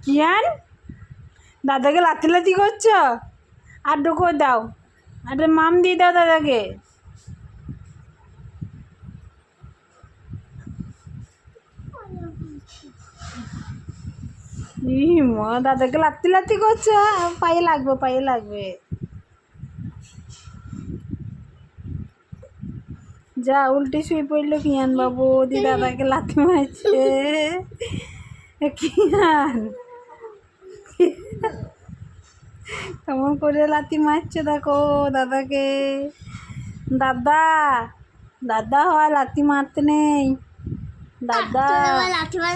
কিয়ান দাদাকে লাতি লাতি করছো? আর ঢুকো দাও, আরে মাম দিয়ে দাও দাদাকে। মা দাদাকে লাতি লাতি করছো, পায়ে লাগবে পায়ে লাগবে। যা উল্টে শুয়ে পড়লো কিয়ান বাবু, দি দাদাকে লাথি মারছে। কিয়ান কেমন করে লাথি মারছে দেখো দাদাকে। দাদা দাদা হয় লাথি মারতে নেই, দাদা।